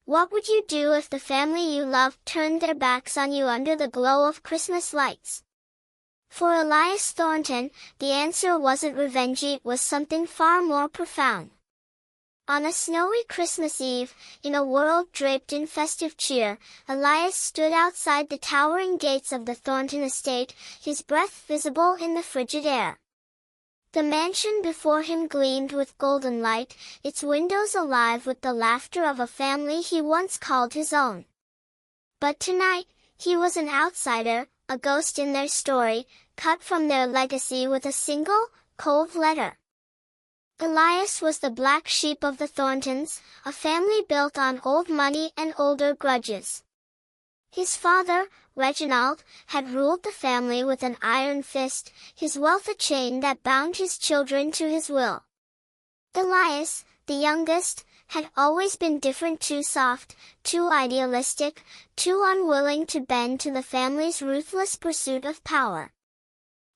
What would you do if the family you loved turned their backs on you under the glow of Christmas lights? For Elias Thornton, the answer wasn't revenge, it was something far more profound. On a snowy Christmas Eve, in a world draped in festive cheer, Elias stood outside the towering gates of the Thornton estate, his breath visible in the frigid air. The mansion before him gleamed with golden light, its windows alive with the laughter of a family he once called his own. But tonight, he was an outsider, a ghost in their story, cut from their legacy with a single, cold letter. Elias was the black sheep of the Thorntons, a family built on old money and older grudges. His father, Reginald, had ruled the family with an iron fist, his wealth a chain that bound his children to his will. Elias, the youngest, had always been different, too soft, too idealistic, too unwilling to bend to the family's ruthless pursuit of power.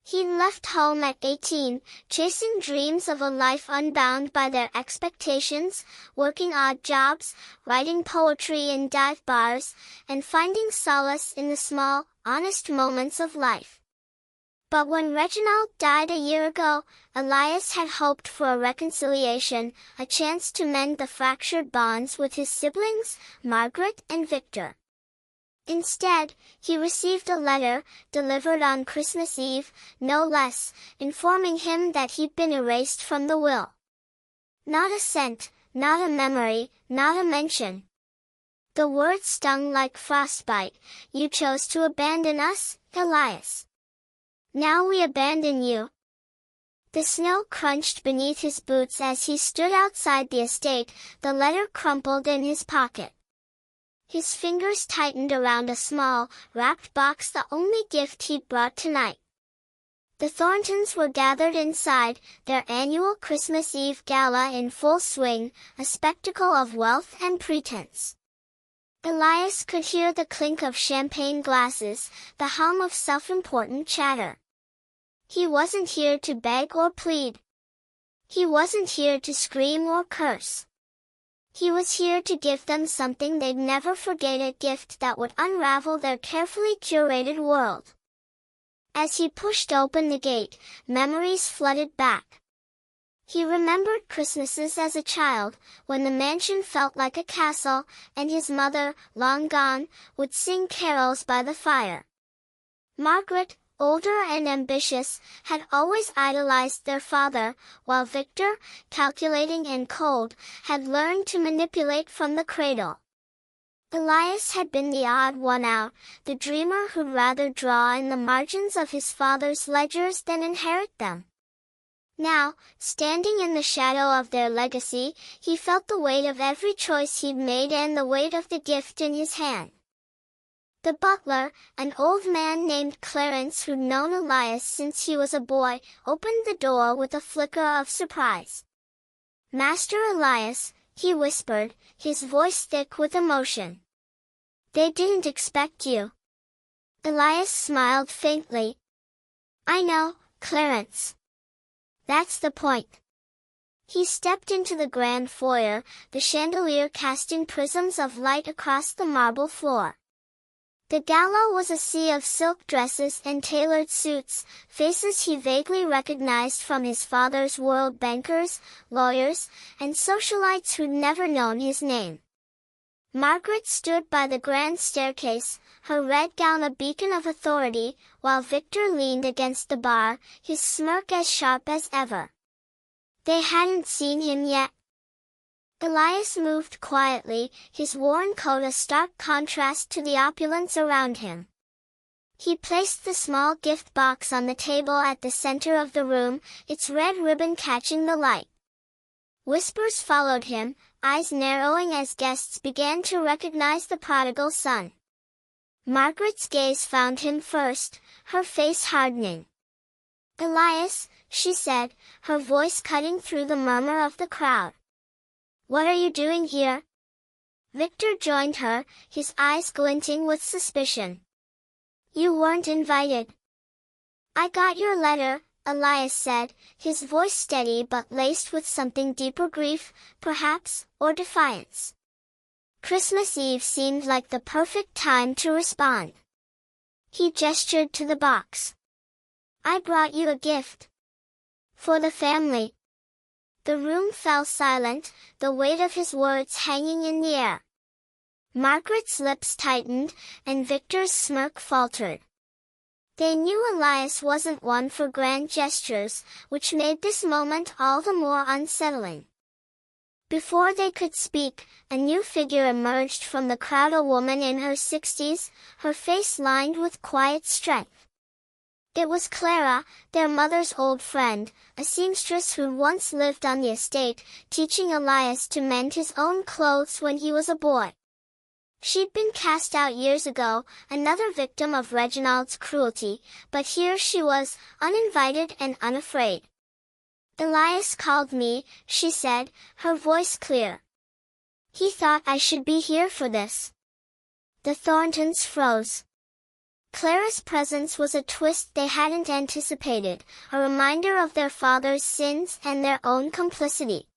He'd left home at 18, chasing dreams of a life unbound by their expectations, working odd jobs, writing poetry in dive bars, and finding solace in the small, honest moments of life. But when Reginald died a year ago, Elias had hoped for a reconciliation, a chance to mend the fractured bonds with his siblings, Margaret and Victor. Instead, he received a letter, delivered on Christmas Eve, no less, informing him that he'd been erased from the will. Not a cent, not a memory, not a mention. The words stung like frostbite. You chose to abandon us, Elias. Now we abandon you. The snow crunched beneath his boots as he stood outside the estate, the letter crumpled in his pocket. His fingers tightened around a small, wrapped box, the only gift he'd brought tonight. The Thorntons were gathered inside, their annual Christmas Eve gala in full swing, a spectacle of wealth and pretense. Elias could hear the clink of champagne glasses, the hum of self-important chatter. He wasn't here to beg or plead. He wasn't here to scream or curse. He was here to give them something they'd never forget, a gift that would unravel their carefully curated world. As he pushed open the gate, memories flooded back. He remembered Christmases as a child, when the mansion felt like a castle, and his mother, long gone, would sing carols by the fire. Margaret, older and ambitious, had always idolized their father, while Victor, calculating and cold, had learned to manipulate from the cradle. Elias had been the odd one out, the dreamer who'd rather draw in the margins of his father's ledgers than inherit them. Now, standing in the shadow of their legacy, he felt the weight of every choice he'd made and the weight of the gift in his hand. The butler, an old man named Clarence who'd known Elias since he was a boy, opened the door with a flicker of surprise. "Master Elias," he whispered, his voice thick with emotion. "They didn't expect you." Elias smiled faintly. "I know, Clarence. That's the point." He stepped into the grand foyer, the chandelier casting prisms of light across the marble floor. The gala was a sea of silk dresses and tailored suits, faces he vaguely recognized from his father's world, bankers, lawyers, and socialites who'd never known his name. Margaret stood by the grand staircase, her red gown a beacon of authority, while Victor leaned against the bar, his smirk as sharp as ever. They hadn't seen him yet. Elias moved quietly, his worn coat a stark contrast to the opulence around him. He placed the small gift box on the table at the center of the room, its red ribbon catching the light. Whispers followed him, eyes narrowing as guests began to recognize the prodigal son. Margaret's gaze found him first, her face hardening. "Elias," she said, her voice cutting through the murmur of the crowd. "What are you doing here?" Victor joined her, his eyes glinting with suspicion. "You weren't invited." "I got your letter," Elias said, his voice steady but laced with something deeper, grief, perhaps, or defiance. Christmas Eve seemed like the perfect time to respond. He gestured to the box. "I brought you a gift. For the family." The room fell silent, the weight of his words hanging in the air. Margaret's lips tightened, and Victor's smirk faltered. They knew Elias wasn't one for grand gestures, which made this moment all the more unsettling. Before they could speak, a new figure emerged from the crowd, a woman in her 60s, her face lined with quiet strength. It was Clara, their mother's old friend, a seamstress who once lived on the estate, teaching Elias to mend his own clothes when he was a boy. She'd been cast out years ago, another victim of Reginald's cruelty, but here she was, uninvited and unafraid. "Elias called me," she said, her voice clear. "He thought I should be here for this." The Thorntons froze. Clara's presence was a twist they hadn't anticipated, a reminder of their father's sins and their own complicity.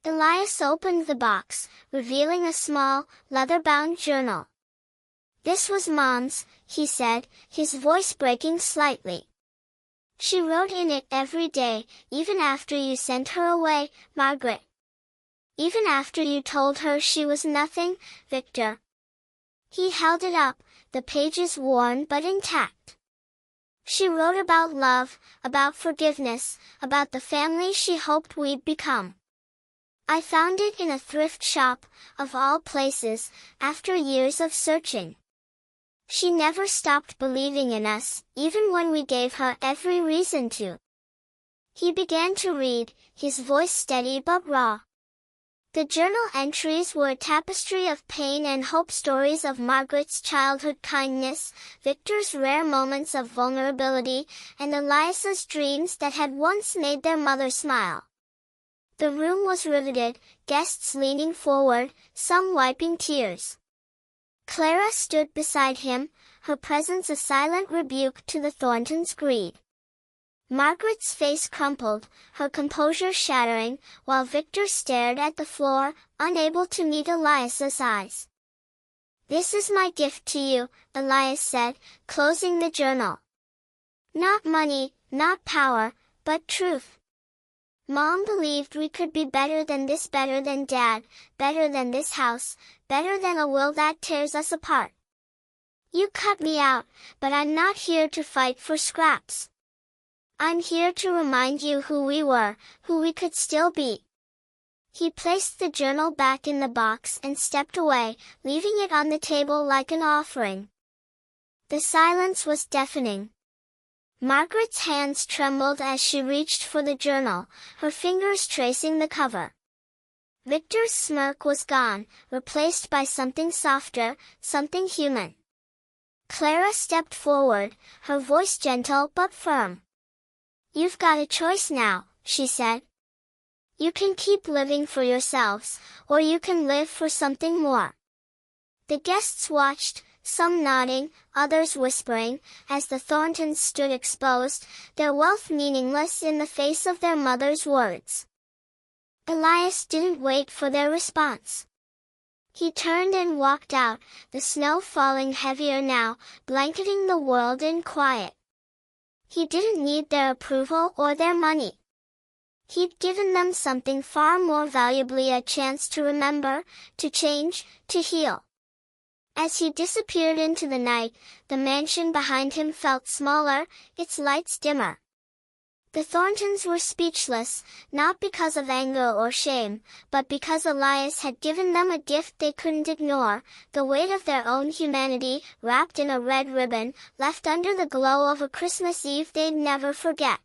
Elias opened the box, revealing a small, leather-bound journal. "This was Mom's," he said, his voice breaking slightly. "She wrote in it every day, even after you sent her away, Margaret. Even after you told her she was nothing, Victor." He held it up, the pages worn but intact. "She wrote about love, about forgiveness, about the family she hoped we'd become. I found it in a thrift shop, of all places, after years of searching. She never stopped believing in us, even when we gave her every reason to." He began to read, his voice steady but raw. The journal entries were a tapestry of pain and hope, stories of Margaret's childhood kindness, Victor's rare moments of vulnerability, and Elias's dreams that had once made their mother smile. The room was riveted, guests leaning forward, some wiping tears. Clara stood beside him, her presence a silent rebuke to the Thorntons' greed. Margaret's face crumpled, her composure shattering, while Victor stared at the floor, unable to meet Elias's eyes. "This is my gift to you," Elias said, closing the journal. "Not money, not power, but truth. Mom believed we could be better than this, better than Dad, better than this house, better than a will that tears us apart. You cut me out, but I'm not here to fight for scraps. I'm here to remind you who we were, who we could still be." He placed the journal back in the box and stepped away, leaving it on the table like an offering. The silence was deafening. Margaret's hands trembled as she reached for the journal, her fingers tracing the cover. Victor's smirk was gone, replaced by something softer, something human. Clara stepped forward, her voice gentle but firm. "You've got a choice now," she said. "You can keep living for yourselves, or you can live for something more." The guests watched, some nodding, others whispering, as the Thorntons stood exposed, their wealth meaningless in the face of their mother's words. Elias didn't wait for their response. He turned and walked out, the snow falling heavier now, blanketing the world in quiet. He didn't need their approval or their money. He'd given them something far more valuably, a chance to remember, to change, to heal. As he disappeared into the night, the mansion behind him felt smaller, its lights dimmer. The Thorntons were speechless, not because of anger or shame, but because Elias had given them a gift they couldn't ignore, the weight of their own humanity, wrapped in a red ribbon, left under the glow of a Christmas Eve they'd never forget.